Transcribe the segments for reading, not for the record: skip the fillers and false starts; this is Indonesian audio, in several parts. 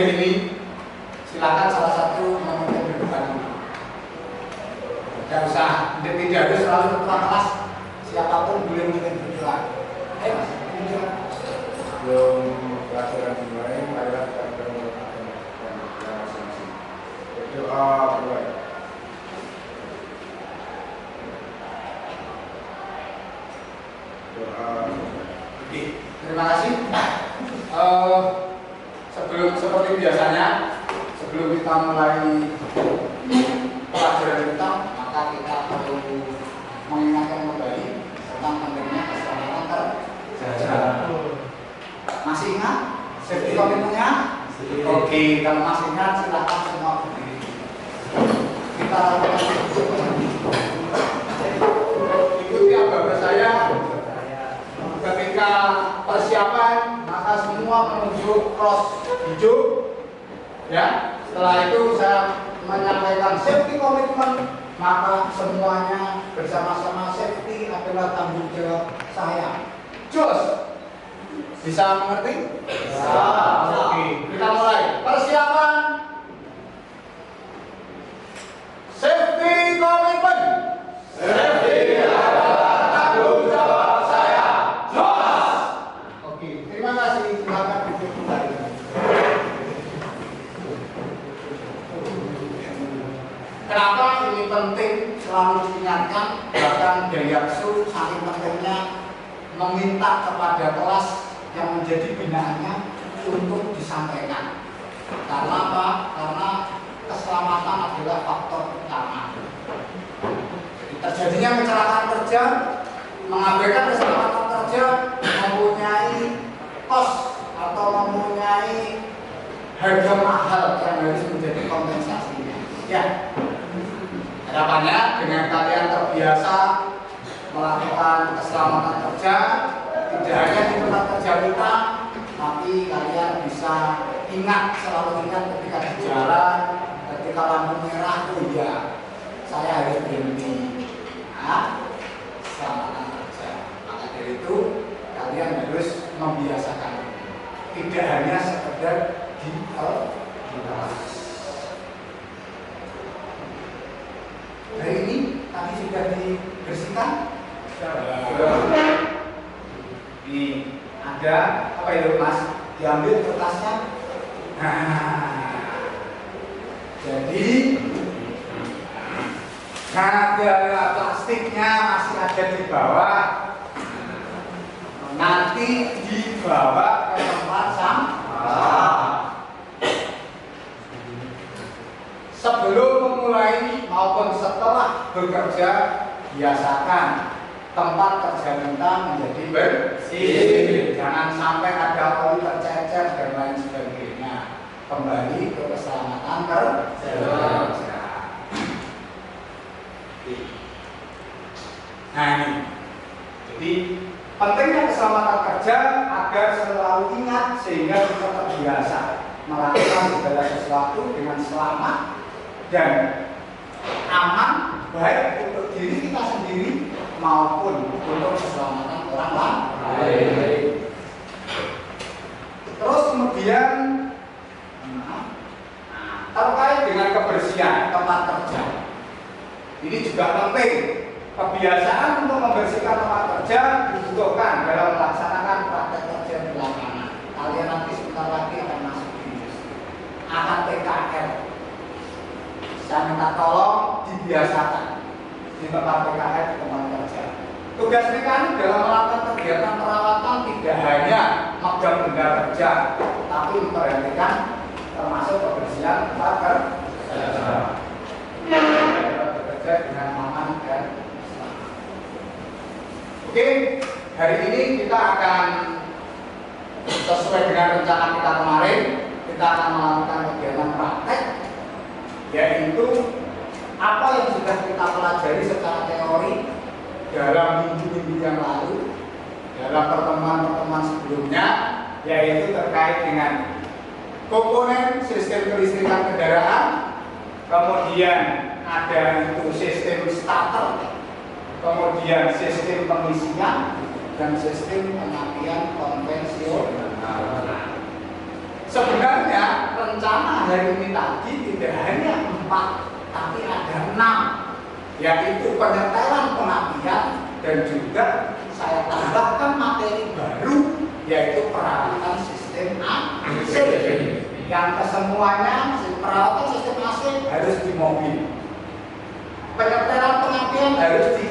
unit ini, silakan salah satu memimpin kedepan ini. Tidak usah, tidak harus selalu ketua kelas, siapapun boleh memimpin berdoa. Mas, sebelum pelajaran dimulai, marilah kita berdoa dan masing-masing. Berdoa mulai. Oke, terima kasih. Seperti biasanya, sebelum kita mulai pelajaran kita, maka kita perlu mengingatkan kembali tentang pentingnya keselamatan kerja. Masih ingat? Safety komitmennya? Oke, kalau masih ingat silakan semua berdiri. Kita lakukan ikuti apa saya. Ketika persiapan, maka semua menuju cross hijau. Ya, setelah itu saya menyampaikan safety komitmen, maka semuanya bersama-sama safety adalah tanggung jawab saya. Jos, bisa mengerti? Bisa. Oke, kita mulai. Persiapan. Safety komitmen. Safety adalah tanggung jawab saya. Jos. Oke, terima kasih. Silakan duduk kembali. Kenapa ini penting selalu diingatkan, bahkan Dayaksu saking pentingnya meminta kepada kelas yang menjadi binaannya untuk disampaikan. Karena apa? Karena keselamatan adalah faktor utama. Jadi terjadinya kecelakaan kerja, mengabaikan keselamatan kerja mempunyai kos atau mempunyai harga mahal yang harus menjadi kompensasinya. Ya. Harapannya dengan kalian terbiasa melakukan keselamatan kerja, tidak hanya di tempat kerja kita, tapi kalian bisa selalu ingat ketika di jalan, ketika lampu merah, oh iya, saya harus berhenti. Nah, keselamatan kerja. Maka dari itu kalian harus membiasakan, tidak hanya sekedar di kelas. Hari ini tadi sudah dibersihkan. Ini ada apa itu Mas? Diambil kertasnya. Nah, jadi ada plastiknya masih ada di bawah. Nanti dibawa ke tempat sampah. Sebelum memulai maupun setelah bekerja, biasakan tempat kerja kita menjadi bersih. Jangan sampai ada oli tercecer dan lain sebagainya. Kembali ke keselamatan kerja. Nah ini, jadi pentingnya keselamatan kerja agar selalu ingat sehingga kita terbiasa melakukan segala sesuatu dengan selamat dan aman, baik untuk diri kita sendiri maupun untuk keselamatan orang lain. Terus kemudian terkait dengan kebersihan tempat kerja, ini juga penting. Kebiasaan untuk membersihkan tempat kerja dibutuhkan dalam melaksanakan praktek kerja di lapangan. Kalian nanti sebentar lagi akan masuk di industri, akan PKL. Saya minta tolong dibiasakan di tempat PKL, di tempat kerja. Tugas mekanik dalam melakukan kegiatan perawatan tidak hanya megang benda kerja, tapi memperhatikan termasuk kebersihan tempat kerja. Bekerja dengan aman dan selamat. Oke, hari ini kita akan sesuai dengan rencana kita kemarin, kita akan melakukan kegiatan praktek, yaitu apa yang sudah kita pelajari secara teori dalam minggu-minggu yang lalu, dalam pertemuan-pertemuan sebelumnya, yaitu terkait dengan komponen sistem kelistrikan kendaraan, kemudian ada itu sistem starter, kemudian sistem pengisian, dan sistem pengalian konvensional. Sebenarnya rencana hari ini tadi tidak hanya 4, tapi ada 6, yaitu penyetelan pengapian dan juga saya tambahkan materi baru yaitu perawatan sistem AC. Yang kesemuanya perawatan sistem AC harus di mobil. Penyetelan pengapian harus di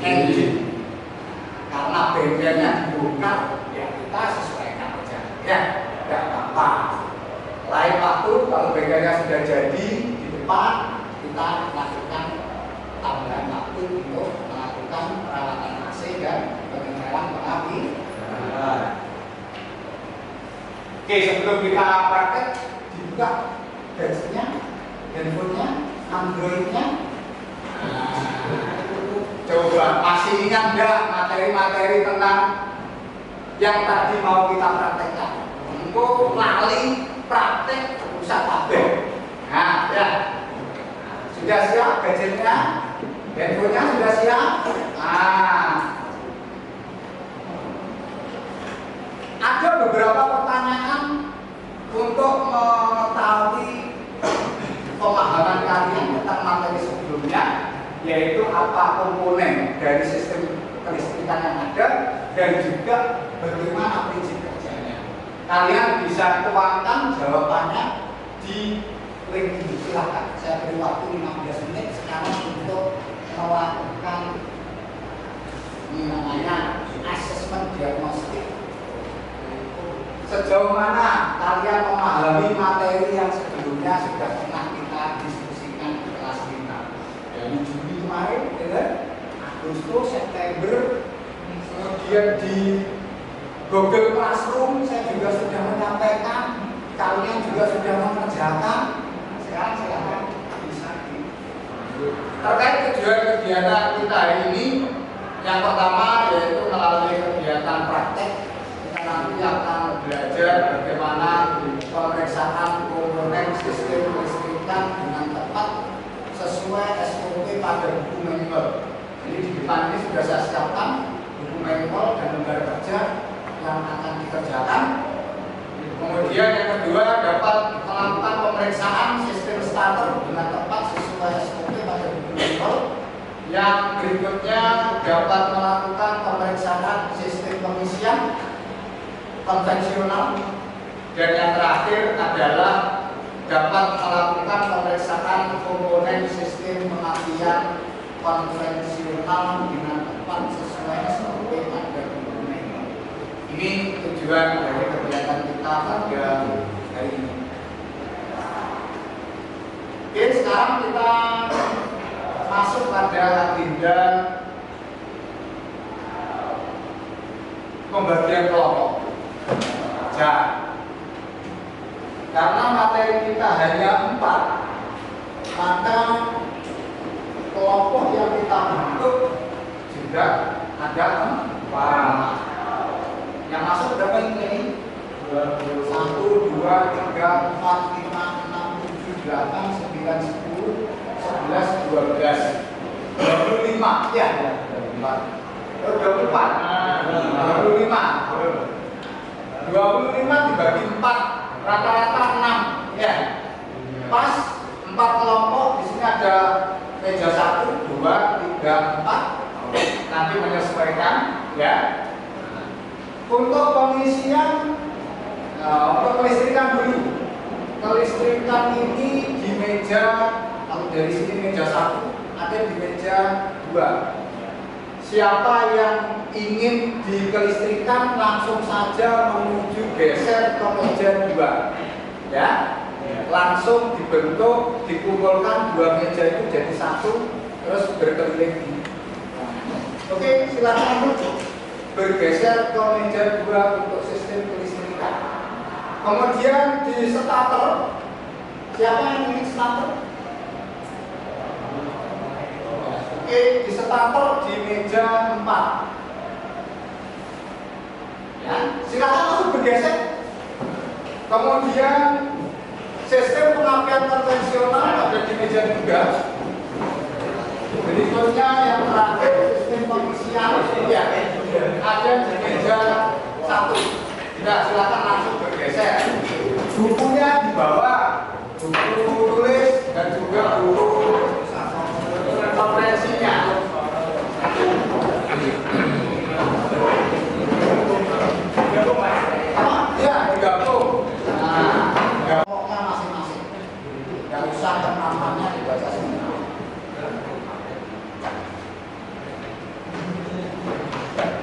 engine. Karena bensinnya dibongkar, ya kita sesuaikan aja. Ya, tidak apa-apa. Lain waktu kalau bensinnya sudah jadi di depan, kita lakukan tambahan waktu untuk melakukan perawatan AC dan penyetelan pengapian. Oke, sebelum kita praktek, dibuka gadgetnya, handphonenya, Androidnya. Coba masih ingat enggak materi-materi tentang yang tadi mau kita praktekkan? Engko lali praktek usah kabeh. Nah, ya. Sudah siap gadgetnya? Handphonenya sudah siap? Nah. Ada beberapa pertanyaan untuk mengetahui pemahaman kalian tentang materi sebelumnya, yaitu apa komponen dari sistem kelistrikan yang ada dan juga bagaimana prinsip kerjanya. Kalian bisa tuangkan jawabannya di link ini. Silahkan, saya beri waktu 15 menit sekarang untuk melakukan ini namanya asesmen diagnostik. Sejauh mana kalian memahami materi yang sebelumnya sudah pernah kita diskusikan di kelas kita? Dari Juli kemarin, ya, Agustus, September, kemudian di Google Classroom saya juga sudah menyampaikan, kalian juga sudah mengerjakan. Sekarang silakan bisa terkait kegiatan kita hari ini. Yang pertama yaitu melalui kegiatan praktek. Nanti akan belajar bagaimana pemeriksaan komponen sistem kelistrikan dengan tepat sesuai SOP pada buku manual. Jadi di depan ini sudah saya siapkan buku manual dan lembar kerja yang akan dikerjakan. Kemudian yang kedua dapat melakukan pemeriksaan sistem starter dengan tepat sesuai SOP pada buku manual. Yang berikutnya dapat melakukan pemeriksaan sistem pengisian konvensional, dan yang terakhir adalah dapat melakukan pemeriksaan komponen sistem pengapian konvensional dengan tepat sesuai SOP pada komponen. Ini tujuan dari kegiatan kita pada hari ini. Oke, sekarang kita masuk pada agenda pembagian kelompok. Karena materi kita hanya 4, maka kelompok yang kita bentuk juga ada 4. Yang masuk berapa ini? 1, 2, 3, 4, 5, 6, 7, 8, 9, 10, 11, 12, 25. Ya, 24. 25 dibagi 4, rata-rata 6, ya. Pas 4 kelompok, di sini ada meja 1, 2, 3, 4. Nanti menyesuaikan, ya. Untuk pengisian, untuk kelistrikan dulu. Kelistrikan ini di meja, kalau dari sini meja 1, ada di meja 2. Siapa yang ingin dikelistrikan langsung saja menuju geser ke meja 2, ya. Langsung dibentuk, dikumpulkan 2 meja itu jadi 1, terus berkeliling. Oke, silakan bergeser ke meja 2 untuk sistem kelistrikan. Kemudian di starter, siapa yang ingin starter? Oke, di starter di meja 4. Ya, silakan langsung bergeser. Kemudian sistem pengapian konvensional ada di meja 3. Berikutnya yang terakhir sistem pengisian, ya, ada di meja 1. Tidak, silakan langsung bergeser.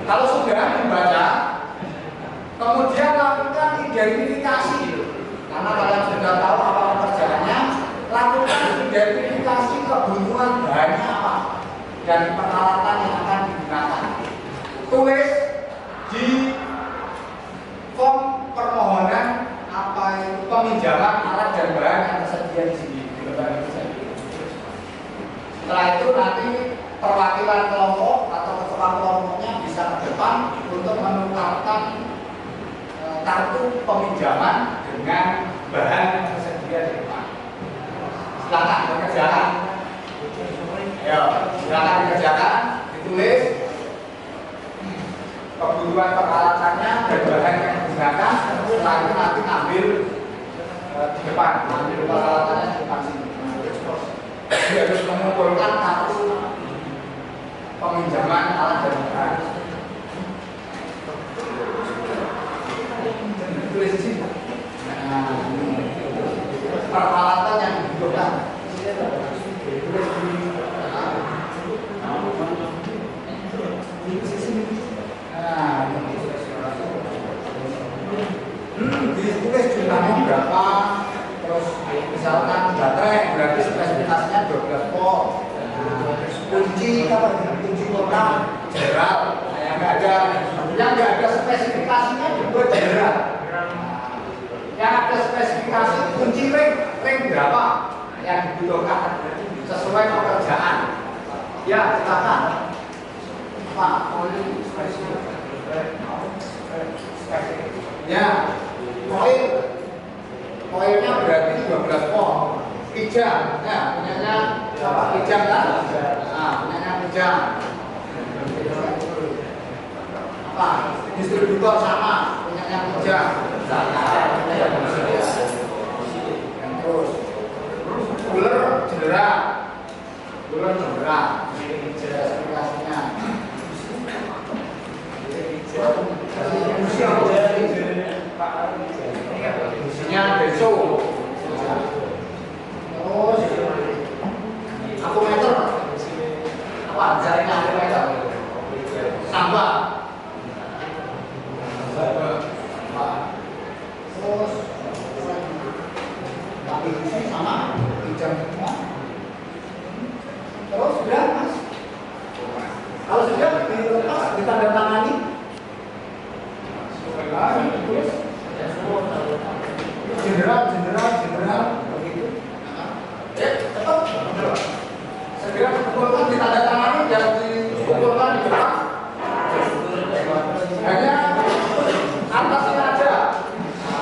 Kalau sudah membaca, kemudian lakukan identifikasi. Karena kalian sudah tahu apa pekerjaannya, lakukan identifikasi kebutuhan bahannya apa dan peralatan yang akan digunakan. Tulis di form permohonan apa itu peminjaman alat dan bahan yang tersedia di sini di lembaga itu. Setelah itu nanti perwakilan kelompok atau ketua kelompoknya bisa ke depan untuk menukarkan kartu peminjaman dengan bahan yang tersedia di depan. Silakan dikerjakan. Ayo, silakan dikerjakan, ditulis kebutuhan peralatannya dan bahan yang digunakan. Setelah itu nanti ambil di depan, ambil peralatannya di depan sini. Dia harus mengumpulkan kartu peminjaman alat dan bahan. Tulis di sini. Nah, peralatan yang dibutuhkan. Ditulis jumlahnya berapa, terus misalkan baterai berarti spesifikasinya 12 volt. Kunci apa? Kunci kotak general, yang nggak ada spesifikasinya juga general. Yang ada spesifikasi kunci ring berapa yang dibutuhkan sesuai pekerjaan. Ya, silakan. Pak, ya, koilnya berarti 12 volt. Kijang, ya, punyanya apa? Kijang kan? Nah, punyanya kijang. Apa? Distributor sama, punyanya kijang. Terus, cooler cedera, spesifikasinya. Isinya benso. Terus akumeter. Apa jaringan akumeter? Sambal. Terus tapi isi sama kijang semua. Terus sudah mas. Kalau sudah dilepas ditandatangani. Terus general begitu. Cepat. Segera dikumpulkan ditandatangani dan dikumpulkan di depan. Hanya atasnya aja.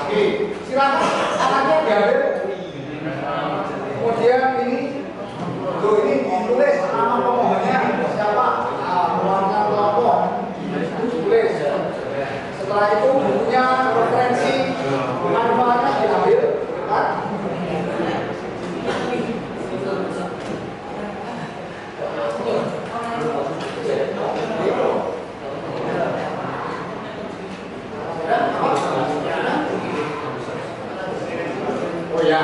Oke, silakan anaknya diambil. Kemudian ini ditulis nama pemohonnya siapa? Keluarga kelompok. Tulis. Setelah itu bukunya referensi manfaatnya diambil, kan? Oh ya,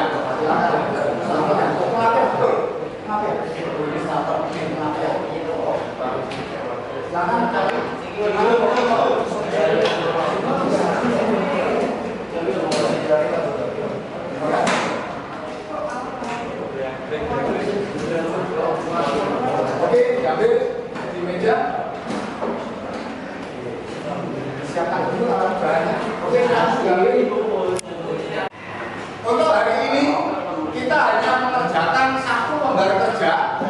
oke, diambil di meja. Siapkan dulu alat bahannya. Oke, diambil. Untuk hari ini kita hanya mengerjakan satu lembar kerja,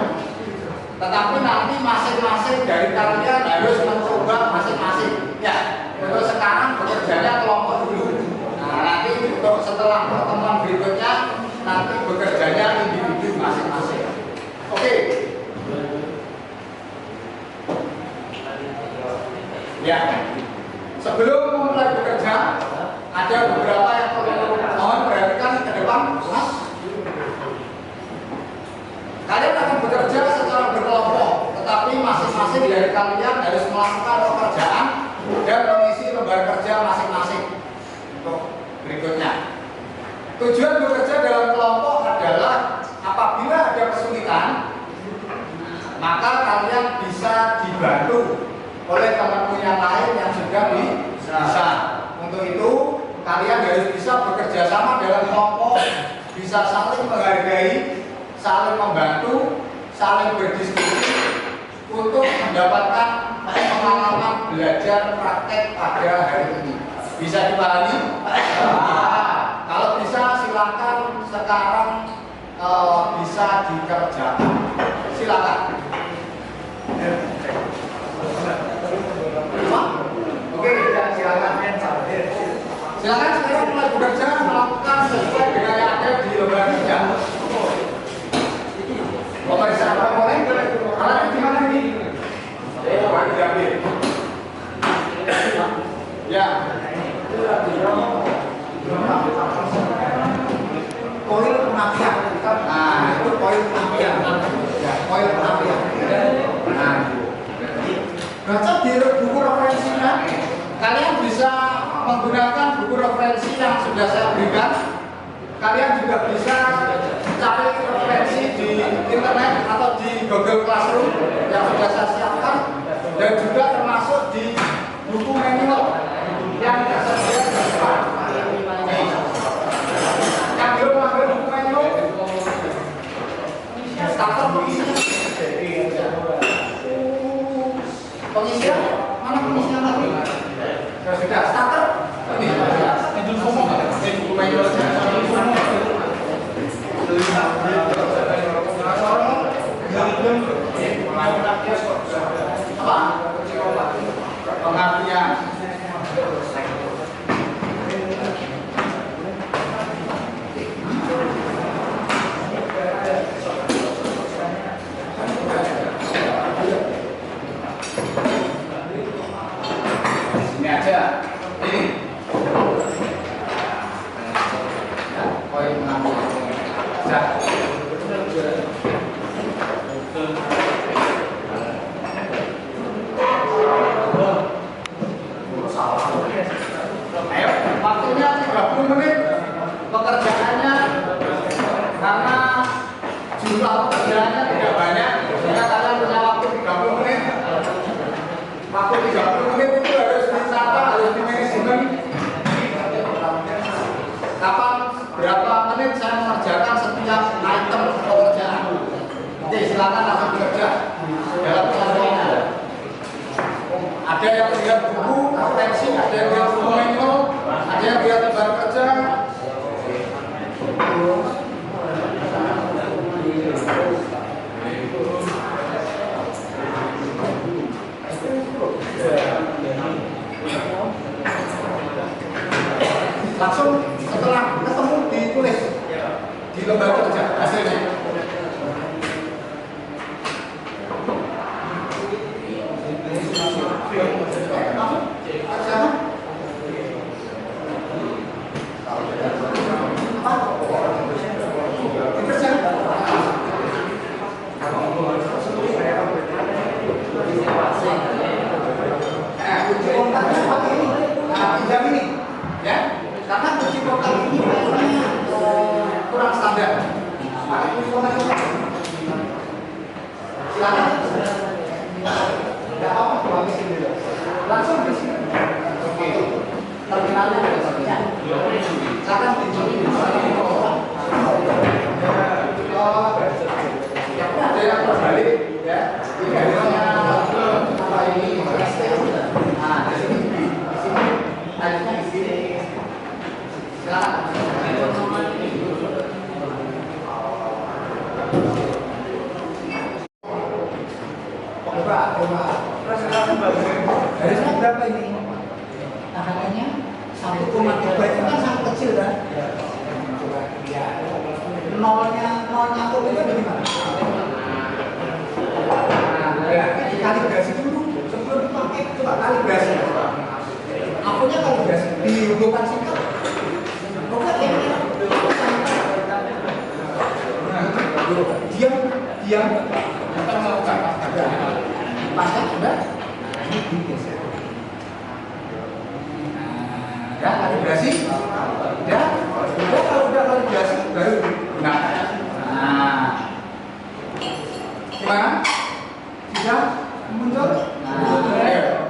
tetapi nanti masing-masing dari kalian harus mencoba masing-masing. Ya, untuk sekarang bekerjanya kelompok dulu. Nah, nanti untuk setelah pertemuan berikutnya nanti bekerjanya individu masing-masing. Oke. Ya. Sebelum memulai bekerja, ada beberapa yang perlu mohon perhatikan ke depan, Mas. Kalian akan bekerja secara berkelompok, tetapi masing-masing dari kalian harus melakukan pekerjaan dan mengisi lembar kerja masing-masing untuk berikutnya. Tujuan bekerja dalam kelompok adalah apabila ada kesulitan, maka kalian bisa dibantu oleh temanmu yang lain yang juga bisa. Untuk itu kalian harus bisa bekerja sama dalam kelompok, bisa saling menghargai, saling membantu, saling berdiskusi untuk mendapatkan pengalaman belajar praktek pada hari ini. Bisa dipahami? Kalau bisa silakan sekarang bisa dikerjakan. Silakan. Oke, silakan. Silakan sekarang mulai bekerja melakukan sesuai dengan yang ada di lembaga kerja. Pemeriksaan komponen, alatnya di mana ini? Diambil. Ya. Koil penapian. Nah, itu koil penapian. Ya, koil penapian. Nah, baca di buku referensinya. Kalian bisa menggunakan buku referensi yang sudah saya berikan. Kalian juga bisa cari referensi di internet atau di Google Classroom yang sudah saya siapkan, dan juga termasuk di buku manual yang tersedia di depan. Yang belum mengambil buku manual, starter pengisian mana pengisian lagi? Sudah starter ini buku manual apa? Pengertian. Sini aja. Ini. Ya, poin pengertian. Sudah. Ayo, waktunya 30 menit. Pekerjaannya karena jumlah pekerjaannya tidak banyak, sehingga kalian punya waktu 30 menit. Waktu 30 menit itu harus ditata, harus dimanajemen. Kapan berapa menit saya mengerjakan setiap item pekerjaan. Oke, silakan langsung bekerja dalam pekerjaannya. Ada yang lihat buku referensi, ada yang lihat buku manual, ada yang lihat lembar kerja. Langsung setelah ketemu ditulis di lembar kerja hasilnya. Kunci kontaknya seperti ini. Nah, pinjam ini, ya. Karena kunci kontak ini kayaknya kurang standar. Pakai kunci kontak ini. Silakan. Tidak apa-apa, kami sini dulu. Langsung di sini. Oke. Terminalnya ada di sini. Silakan pinjam ini. Ada yang terbalik, ya. Ini adanya apa ini? Nah, di sini, tadinya di sini. Silakan. Coba. Garisnya berapa ini? Takarannya 1,3 itu kan sangat kecil kan? Nolnya tuh itu bagaimana? Ya, kalibrasi dulu sebelum dipakai, coba kalibrasi. Akunnya kalibrasi dihubungkan singkat. Bukan ya? Diam. Kita melakukan pasang sudah. Ini digeser. Ya, kalibrasi. Ya, udah kalau udah kalibrasi baru gunakan. Nah, gimana? Sudah muncul? Nah, ayo.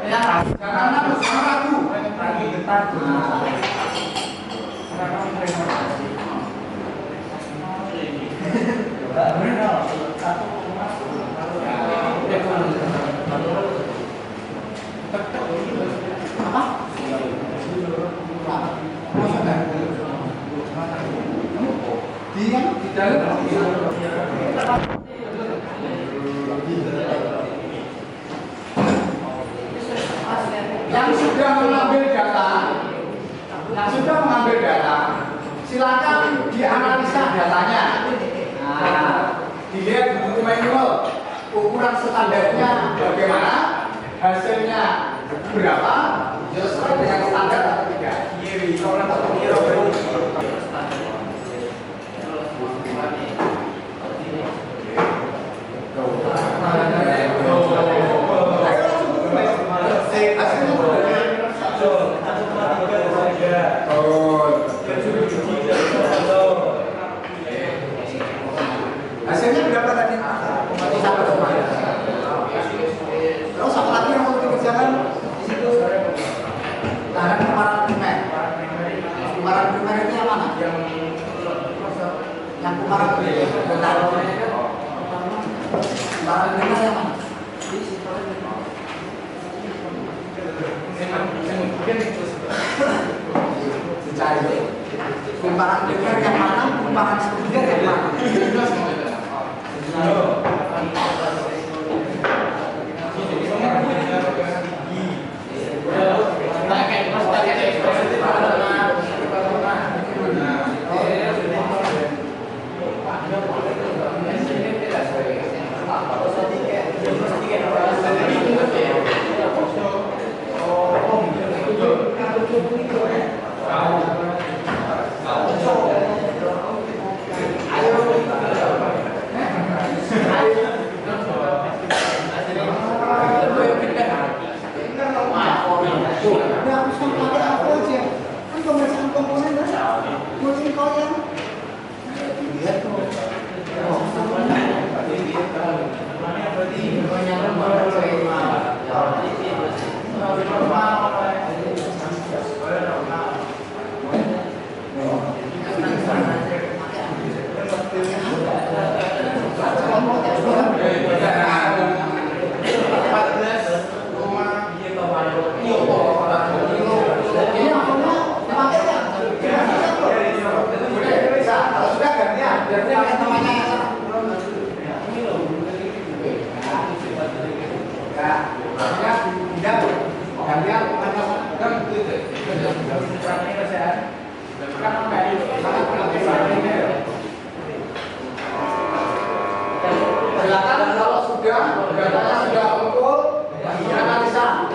Yang sudah mengambil data, silakan dianalisa datanya. Nah, dilihat di buku manual ukuran standarnya bagaimana, hasilnya berapa, sesuai dengan standar atau tidak. Hasilnya berapa tadi? Terus apa lagi yang perlu dikerjakan di situ? Tahanan kumparan primer. Kumparan primer itu yang mana? Yang kumparan primer. Kumparan primer yang mana? Dicari. Kumparan primer yang mana? Kumparan sekunder yang mana? Silakan kalau sudah datanya sudah kumpul, dianalisa.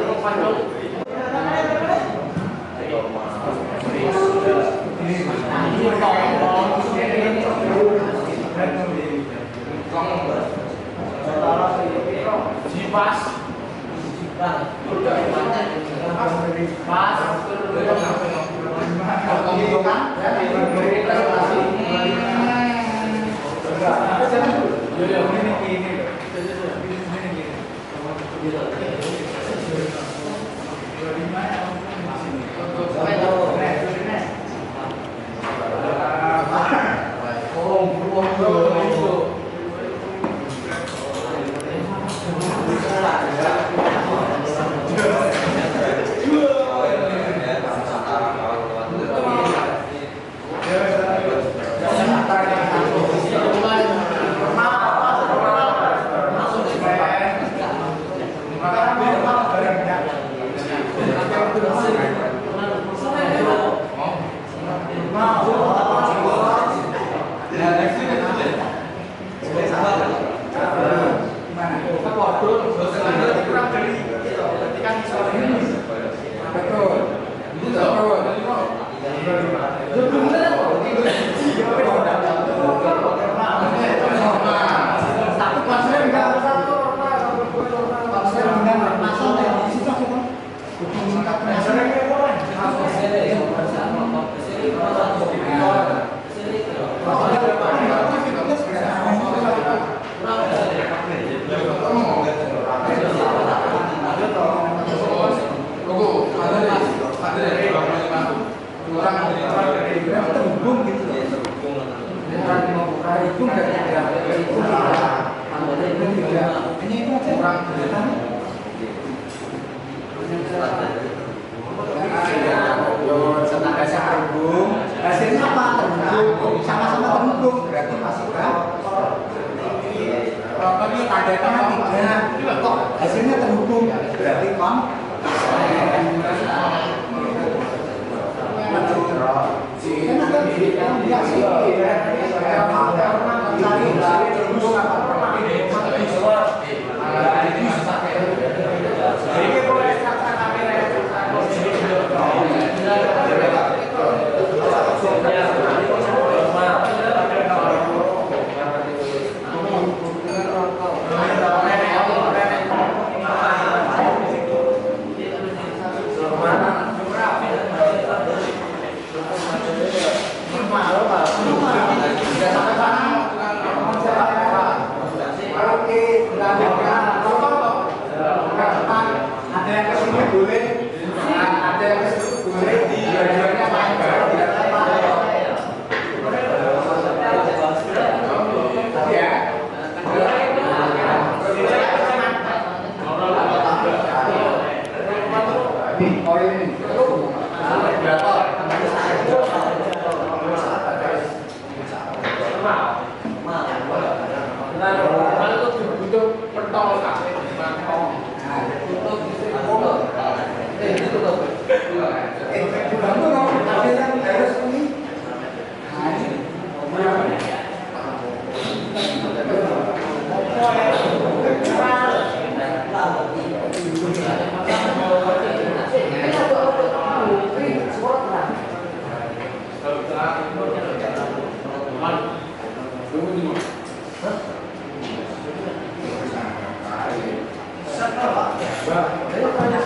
Hasilnya apa? Terhubung, sama-sama terhubung, berarti masih hasilnya terhubung berarti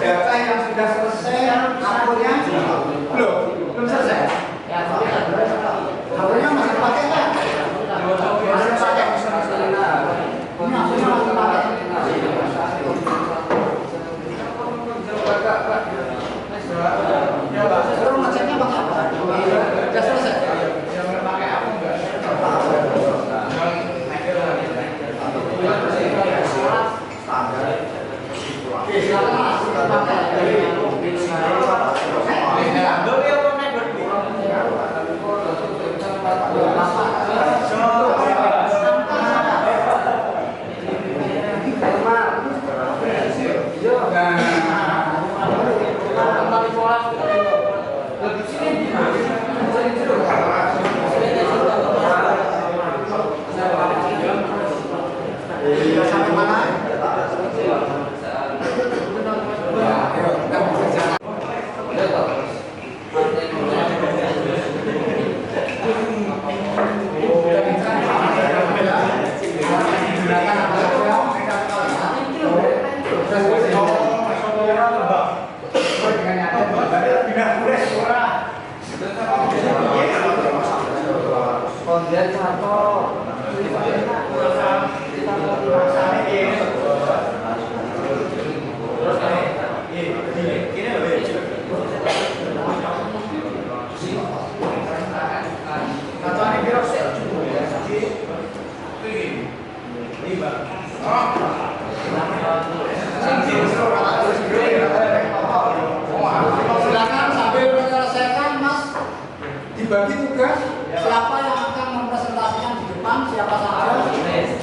data yang sudah selesai akunnya belum selesai. Akunnya masih pakai kan? Masih pakai. Ini akunnya masih pakai. Terus ngeceknya pakai apa? Sudah selesai. Pakai apa enggak? Sampai mana? Silakan sambil menyelesaikan Mas, dibagi tugas siapa yang akan mempresentasikan di depan, siapa saja,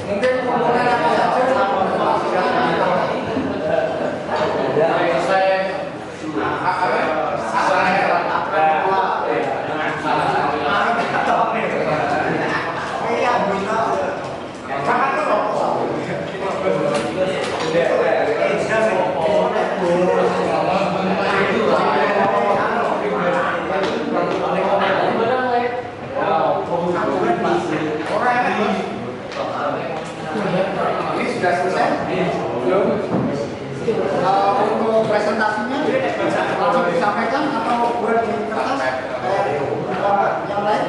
mungkin komponen apa saja yang mempresentasikan. Ini sudah selesai? Belum? Untuk presentasinya langsung disampaikan atau buat di kertas yang lain?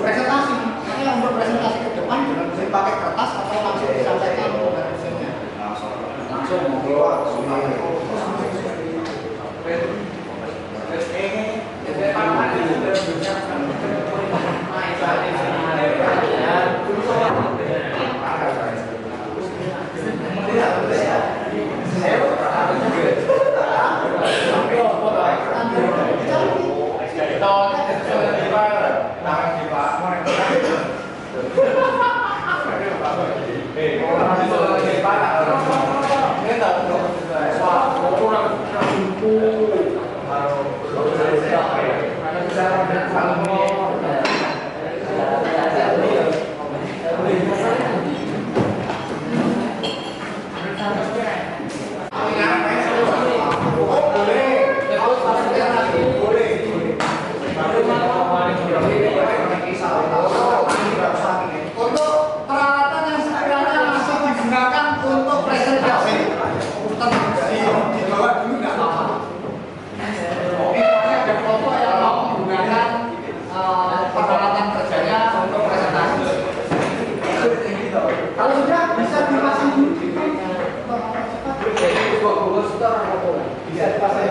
Presentasi, ini untuk presentasi ke depan bisa pakai kertas atau langsung disampaikan hasilnya? Langsung keluar. Untuk peralatan yang sekiranya masih digunakan untuk presentasi, dibawa dulu nggak apa-apa. Misalnya ada kelompok yang mau menggunakan peralatan kerjanya untuk presentasi. Kalau sudah bisa dipasang dulu. Bisa dipasang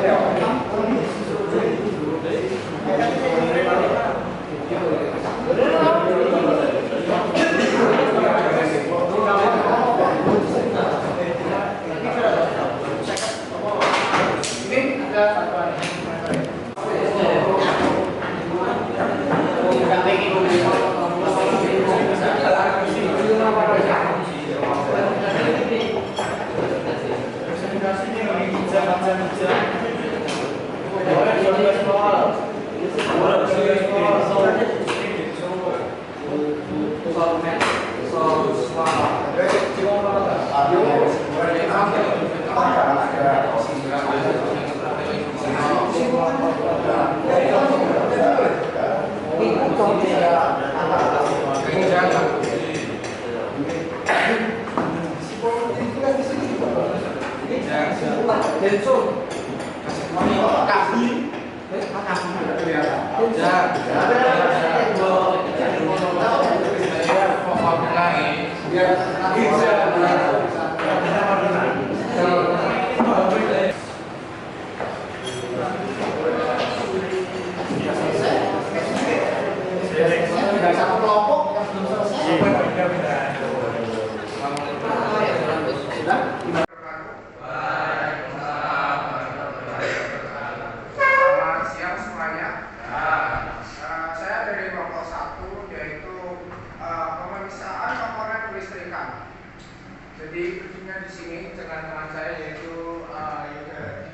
Jadi ujungnya di sini dengan teman saya yaitu Yoga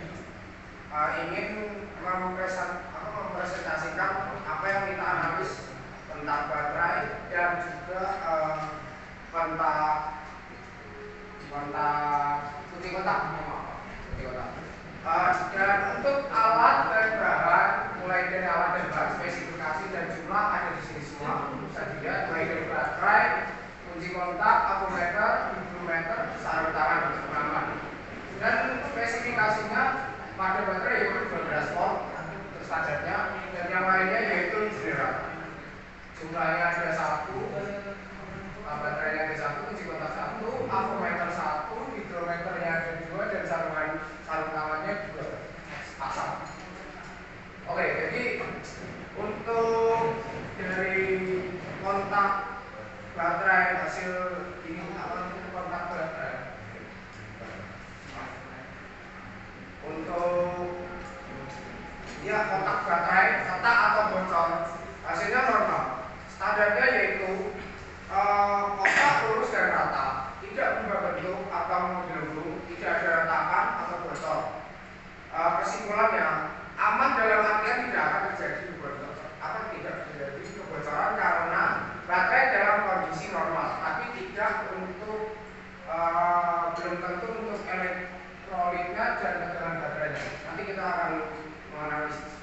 ingin mempresentasikan apa yang kita analis tentang baterai dan juga putih kotak. Dan untuk alat dan bahan, mulai dari alat dan bahan, spesifikasi dan jumlah ada di sini semua. Bisa dilihat mulai dari baterai, kunci kontak, akumulator, hidrometer, sarung tangan dan pengaman. Dan spesifikasinya pada baterai yaitu 12 volt standarnya, dan yang lainnya yaitu general. Jumlahnya ada 1, baterainya ada 1, kunci kontak 1, akumulator 1, hidrometernya ada 2, dan sarung tangannya juga pasang. Oke, jadi untuk dari kontak baterai hasil ini kontak baterai untuk kontak baterai retak atau bocor hasilnya normal. Standarnya yaitu kontak lurus dan rata, tidak berubah bentuk atau menggelembung, tidak ada retakan atau bocor. Kesimpulannya aman dalam artian tidak akan terjadi kebocoran karena baterai dalam kondisi normal, tapi tidak untuk belum tentu untuk elektrolitnya dan tegangan baterainya. Nanti kita akan menganalisis.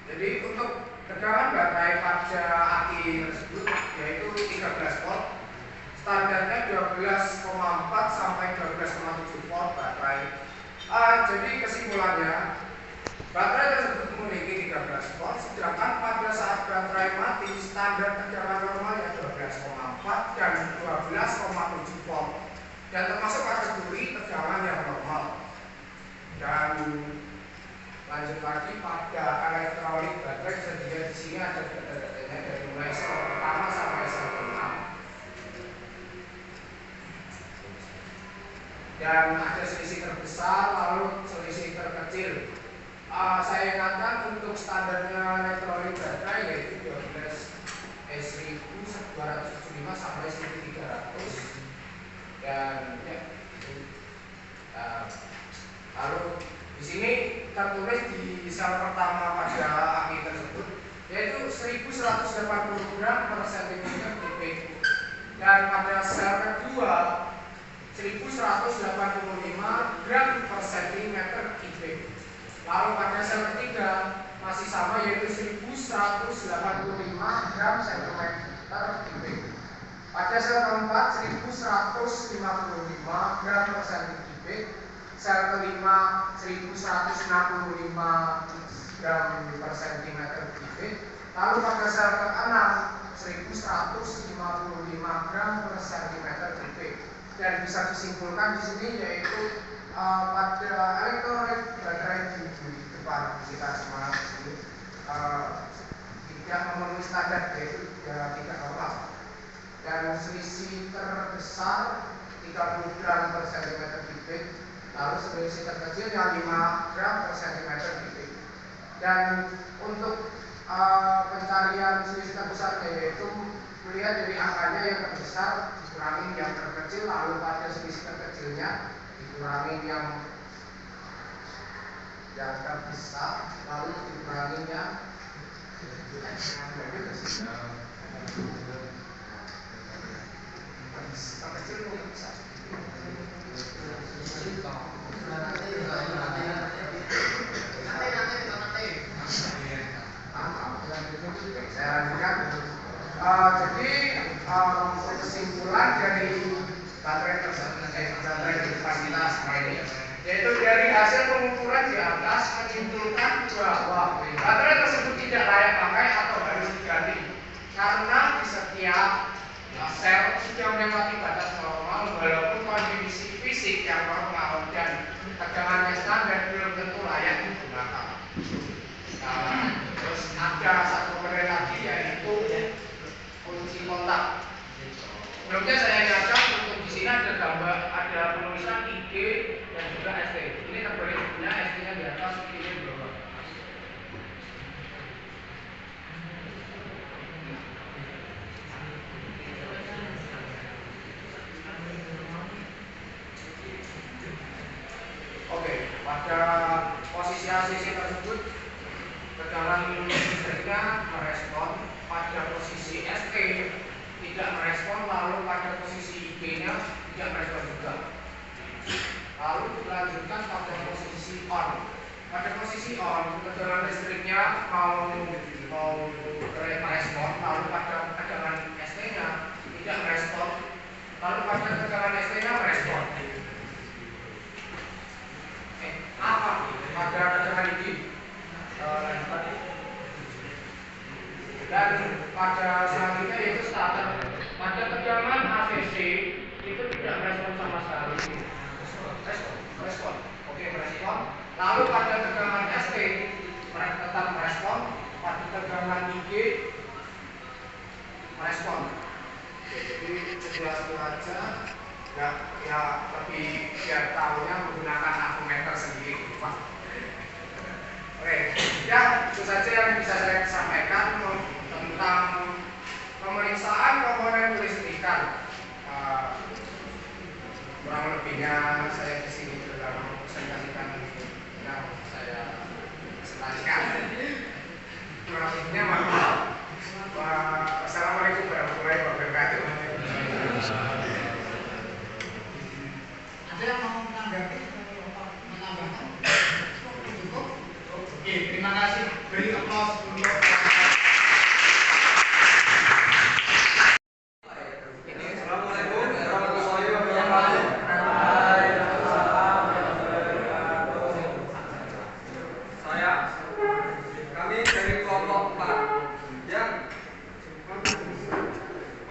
Jadi untuk tegangan baterai pada aki tersebut yaitu 13 volt, standarnya 12,4 sampai 12,7 volt baterai. Jadi kesimpulannya baterai tersebut memiliki 13 volt, sedangkan pada saat baterai mati standar tegangan normalnya 12,4 dan 12,7 volt, dan termasuk kategori tegangan yang normal. Dan lanjut lagi pada elektrolit baterai bisa dilihat di sini ada data-datanya dari mulai skor pertama sampai skor ke-6. Dan ada selisih terbesar lalu selisih terkecil. Saya ingatkan untuk standarnya elektrolit baterai yaitu 12 S1275 sampai 1300, dan lalu di sini tertulis di sel pertama pada aki tersebut 1185 gram per centimeter kubik. Lalu pada sel ketiga masih sama, yaitu 1185 gram centimeter kubik. Pada sel keempat 1155 gram per centimeter kubik. Sel kelima 1165 gram per centimeter kubik. Lalu pada sel keenam 1155 gram per centimeter kubik. Dan bisa disimpulkan di sini yaitu pada elektrolit baterai di depan kita semua ini tidak memenuhi standar, yaitu tidak normal. Dan selisih terbesar 30 gram per centimeter kubik, lalu selisih terkecilnya 5 gram per centimeter kubik. Dan untuk pencarian selisih terbesarnya yaitu melihat dari angkanya yang terbesar dikurangi yang terkecil, lalu pada selisih terkecilnya dikurangi yang terbesar, lalu dikurangi yang terkecil atau terbesar. Saya lanjutkan. Jadi kesimpulan dari baterai di depan kita sekarang ini, yaitu dari hasil pengukuran di atas menyimpulkan bahwa baterai tersebut tidak layak pakai atau harus diganti karena di setiap sel sudah melewati batas normal, walaupun kondisi fisik yang normal dan tegangannya standar belum tentu layak digunakan. Terus ada satu komponen lagi yaitu kunci kontak. Sebelumnya saya ingatkan untuk di sini ada gambar, ada penulisan IG dan juga ST. Ini terbalik sebenarnya, ST-nya di atas, IG-nya di bawah. Oke, pada posisi ACC tersebut tegangan listriknya merespon, pada posisi ST tidak merespon, lalu pada posisi IG-nya tidak merespon juga. Lalu dilanjutkan pada posisi on. Pada posisi on, tegangan listriknya mau merespon, lalu pada tegangan ST-nya tidak merespon, lalu pada tegangan ST-nya merespon. Apa pada tegangan IG? Dan pada selanjutnya yaitu starter. Pada tegangan ACC itu tidak merespon sama sekali. Respon. Oke, merespon. Lalu pada tegangan ST tetap merespon. Pada tegangan IG merespon. Oke, jadi jelas itu aja. Ya lebih biar tahunya menggunakan akumulator sendiri, Pak. Oke, ya itu saja yang bisa saya sampaikan tentang pemeriksaan komponen kelistrikan. Kurang lebihnya saya di sini dalam presentasikan yang saya presentasikan. Kurang lebihnya maaf. Wassalamualaikum warahmatullahi wabarakatuh. Ada yang mau menanggapi atau menambahkan? Cukup? Oke, terima kasih. Beri aplaus untuk Assalamualaikum warahmatullahi wabarakatuh. Kami dari kelompok 4 yang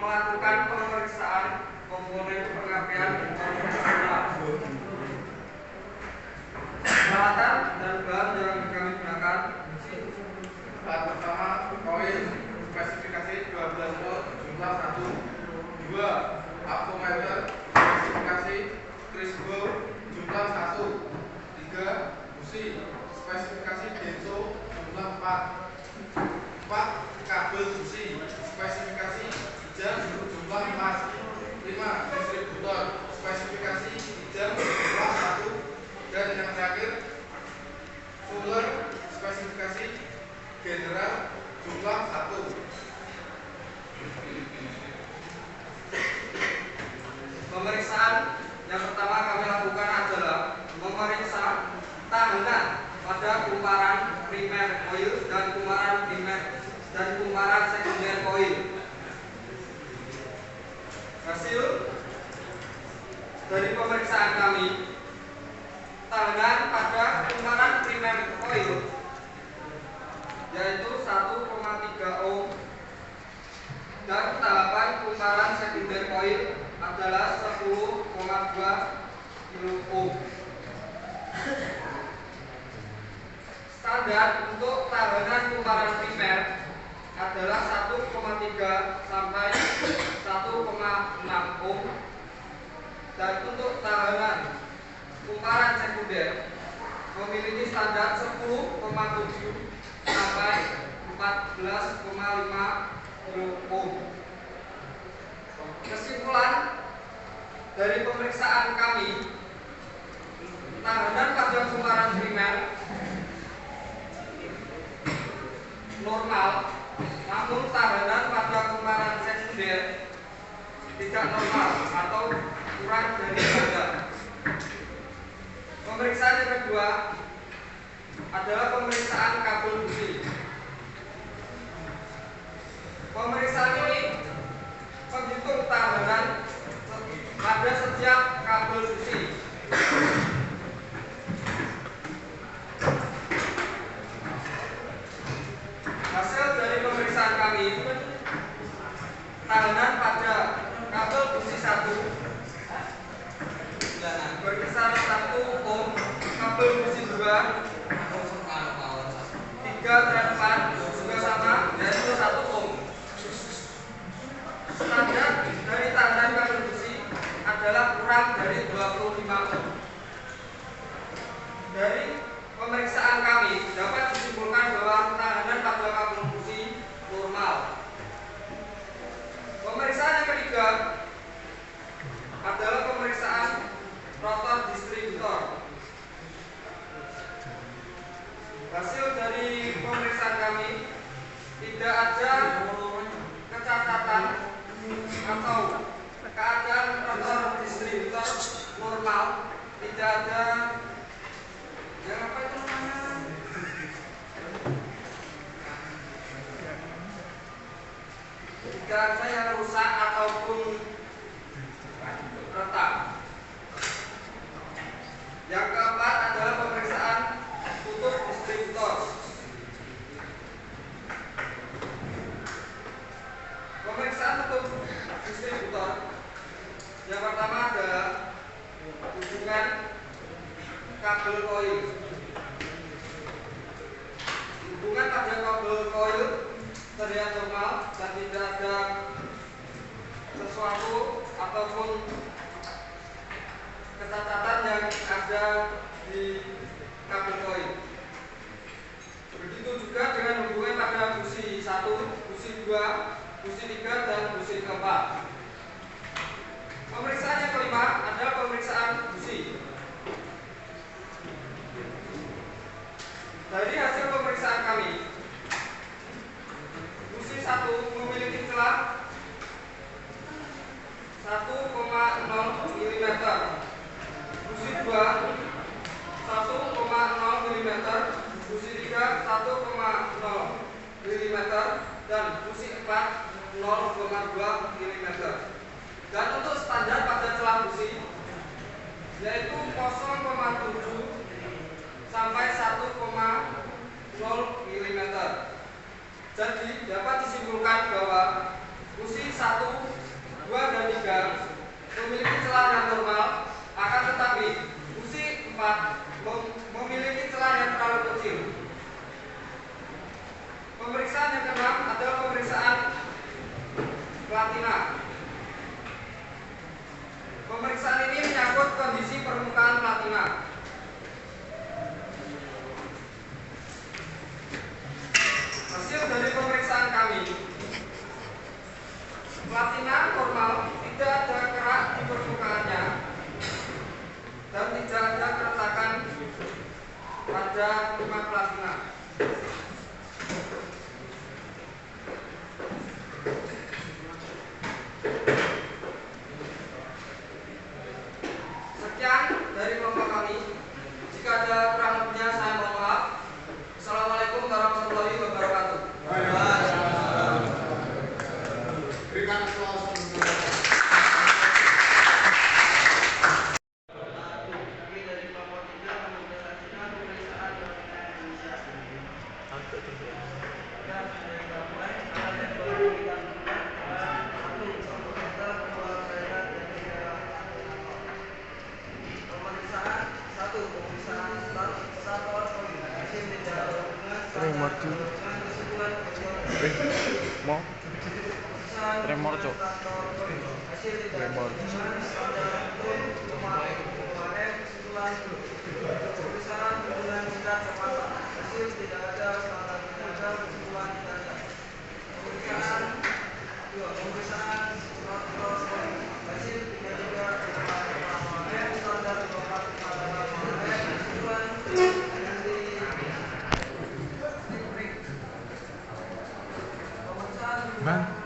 melakukan pemeriksaan komponen pengapian pemeriksaan kami, tahanan pada kumparan primer koil yaitu 1,3 ohm dan tahapan kumparan sekunder koil adalah 10,2 kilo ohm. Standar untuk tahanan kumparan primer adalah 1,3 sampai 1,6 ohm dan untuk tahanan kumparan sekunder memiliki standar 10,7 sampai 14,5 kilo ohm. Kesimpulan dari pemeriksaan kami, tahanan pada kumparan primer normal, namun tahanan pada kumparan sekunder tidak normal atau kurang dari standar. Pemeriksaan yang kedua adalah pemeriksaan kabel busi. Pemeriksaan ini menghitung tahanan pada setiap kabel busi. Hasil dari pemeriksaan kami, tahanan pada kabel busi 1 berkisar 1 ohm, kabel busi 2 3 dan 4 juga sama, yaitu 1 ohm. Standar dari tahanan kabel busi adalah kurang dari 25 ohm. Dari pemeriksaan kami dapat disimpulkan bahwa tahanan pada kabel busi normal. Pemeriksaan yang ketiga adalah pemeriksaan rotor distributor. Hasil dari pemeriksaan kami, tidak ada kecacatan atau keadaan rotor distributor normal, tidak ada yang apa itu namanya, tidak ada yang rusak ataupun retak. Yang keempat adalah pemeriksaan tutup distributor. Pemeriksaan tutup distributor yang pertama adalah hubungan kabel koil. Hubungan pada kabel koil terlihat normal dan tidak ada sesuatu ataupun kecacatan yang ada di kabel koil. Begitu juga dengan hubungan pada busi 1, busi 2, busi 3 dan busi keempat. Pemeriksaan yang kelima adalah pemeriksaan busi. Dari hasil pemeriksaan kami, busi 1 memiliki celah 1,0 mm, busi 2 1,0 mm, busi 3 1,0 mm dan busi 4 0,2 mm. Dan untuk standar pada celah busi yaitu 0,7 sampai 1,0 mm. Jadi dapat disimpulkan bahwa busi 1, 2 dan 3 memiliki celah yang normal, akan tetapi busi 4 memiliki celah yang terlalu kecil. Pemeriksaan yang keenam adalah pemeriksaan platina. Pemeriksaan ini menyangkut kondisi permukaan platina. Hasil dari pemeriksaan kami, platina normal, tidak ada kerak di permukaannya dan tidak ada keretakan pada timah platina. Sekian dari kelompok kami. Jika ada kurang lebihnya saya mohon maaf. Assalamualaikum warahmatullahi wabarakatuh. Berikan aplaus. maju. Mau tremor cok. Tremor. Bang.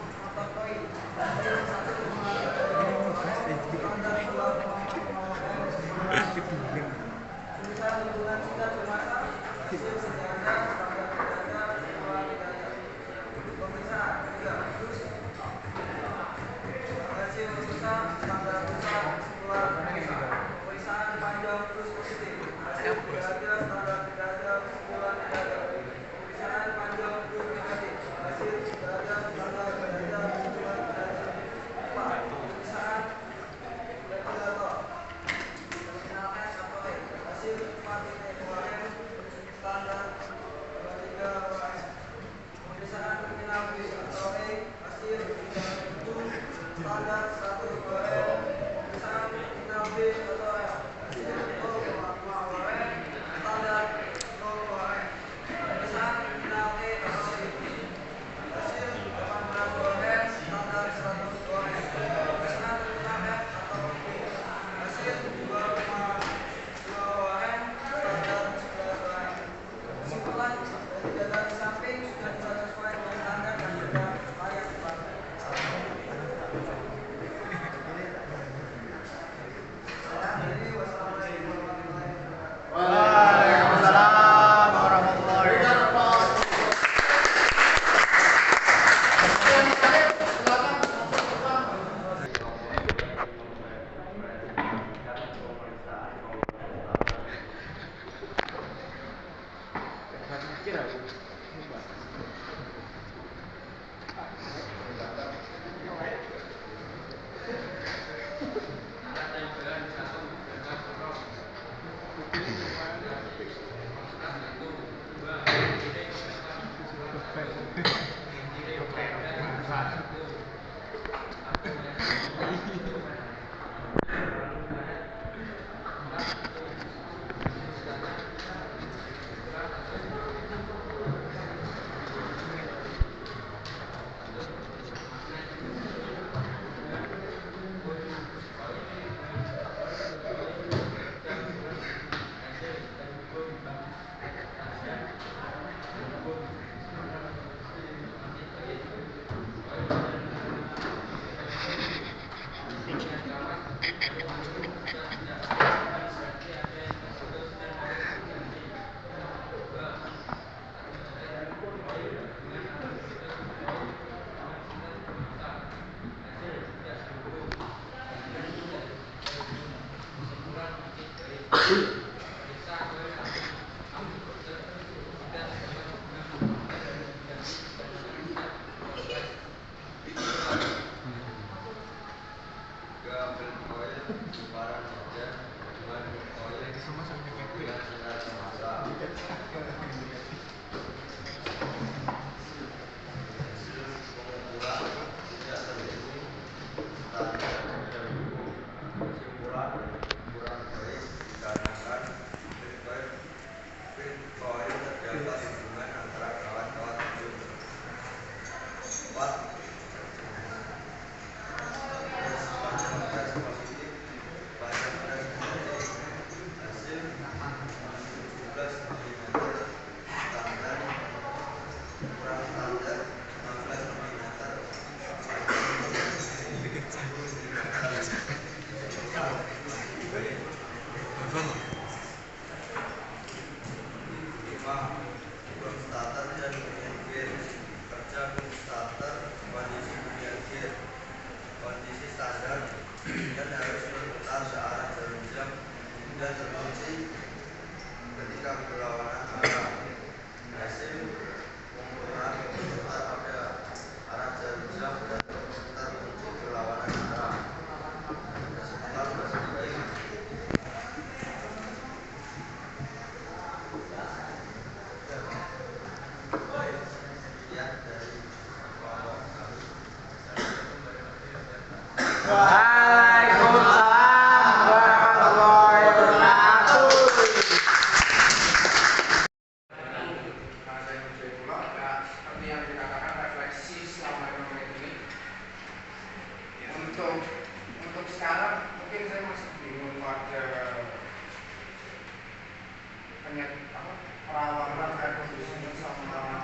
perawatan rekonstruksi sama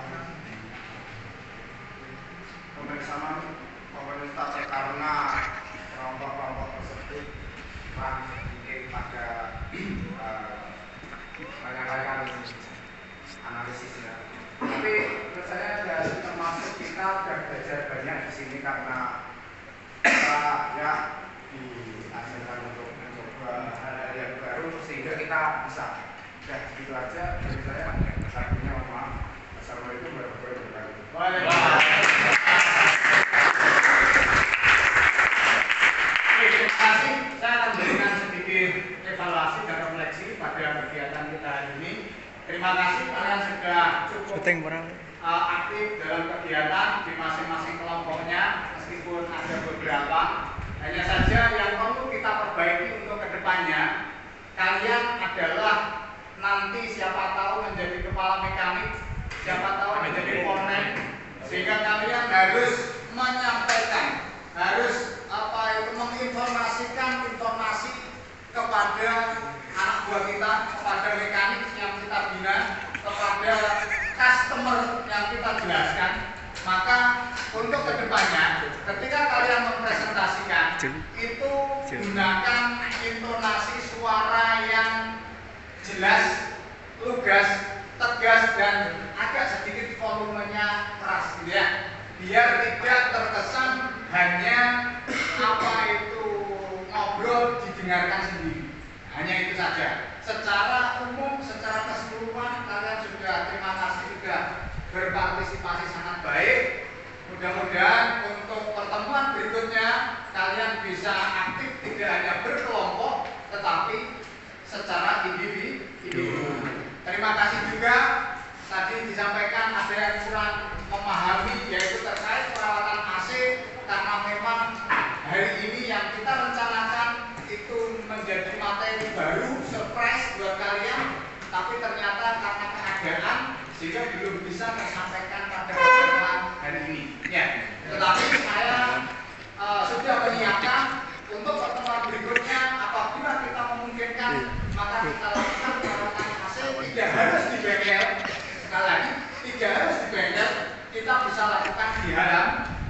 pemeriksaan pemerintah karena kelompok-kelompok tersebut sedikit pada menyampaikan analisisnya. Tapi menurut saya dari termasuk kita sudah belajar banyak di sini karena kita ya dihasilkan untuk mencoba hal-hal yang baru sehingga kita bisa. Ya, gitu aja dari saya. Artinya maaf. Assalamualaikum warahmatullahi wabarakatuh. Terima kasih. Saya akan memberikan sedikit evaluasi dan refleksi pada kegiatan kita hari ini. Terima kasih kalian sudah cukup aktif dalam kegiatan di masing-masing kelompoknya, meskipun ada beberapa. Hanya saja yang perlu kita perbaiki untuk kedepannya, kalian adalah nanti siapa tahu menjadi kepala mekanik, siapa tahu menjadi foreman, sehingga kalian harus menyampaikan, harus menginformasikan informasi kepada anak buah kita, kepada mekanik yang kita bina, kepada customer yang kita jelaskan. Maka untuk kedepannya, ketika kalian mempresentasikan, itu gunakan intonasi suara yang jelas, lugas, tegas, dan agak sedikit volumenya keras, gitu ya, biar tidak terkesan hanya apa itu ngobrol didengarkan sendiri. Hanya itu saja. Secara umum, secara keseluruhan kalian sudah, terima kasih, sudah berpartisipasi sangat baik. Mudah-mudahan untuk pertemuan berikutnya kalian bisa aktif, tidak hanya berkelompok tetapi secara individu. Terima kasih juga tadi disampaikan ada yang kurang memahami, yaitu terkait perawatan AC, karena memang hari ini yang kita rencanakan itu menjadi materi baru, surprise buat kalian, tapi ternyata karena keadaan sehingga belum bisa tersampaikan pada pertemuan hari ini. Ya, tetapi saya sudah menyiapkan untuk pertemuan berikutnya, apabila kita memungkinkan maka kita lakukan perawatan AC, tidak harus di bengkel. Sekali lagi, tidak harus di bengkel, kita bisa lakukan di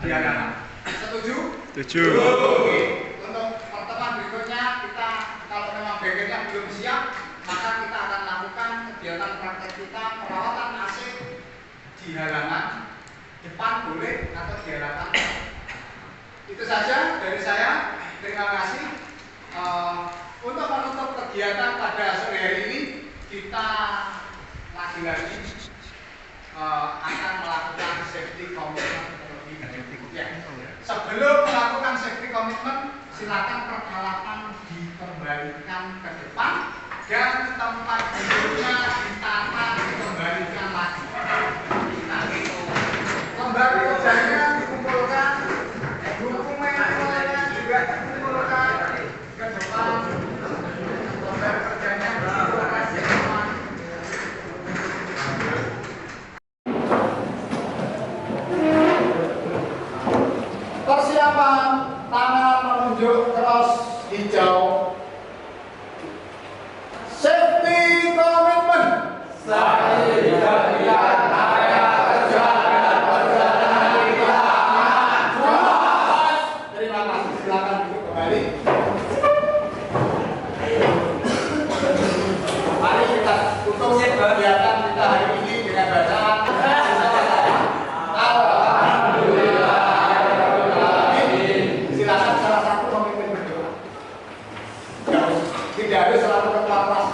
halaman. Setuju? Setuju. Oke. Untuk pertemuan berikutnya kita, kalau memang bengkelnya belum siap, maka kita akan lakukan kegiatan praktek kita perawatan AC di halaman depan boleh atau di halaman. Itu saja dari saya. Terima kasih. Untuk menutup kegiatan pada sore hari ini, kita lagi-lagi akan melakukan safety commitment terlebih dahulu. Ya. Sebelum melakukan safety commitment, silakan peralatan dikembalikan ke depan dan tempat duduknya ditata dikembalikan lagi. Nah, itu lembar kerjanya dikumpulkan, dokumennya juga dikumpulkan ke depan. Lembar kerjanya dikumpulkan ke depan. Persiapan tangan menunjuk cross hijau. Safety commitment. Saya tidak lihat area kerja dan perjalanan kita aman. Terima kasih, silakan duduk kembali. Mari kita tutup kegiatan kita hari ini dengan bacaan. Silakan salah satu memimpin berdoa. Tidak harus selalu ketua kelas.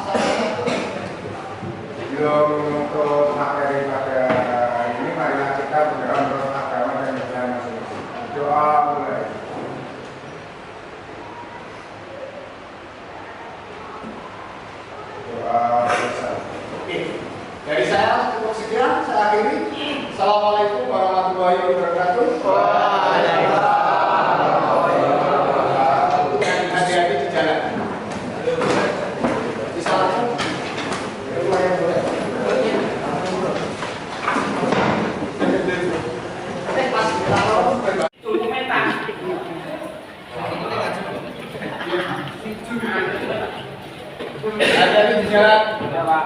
Hati-hati di jalan. Ya, Pak.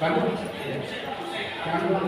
Bantu. Jangan pulang.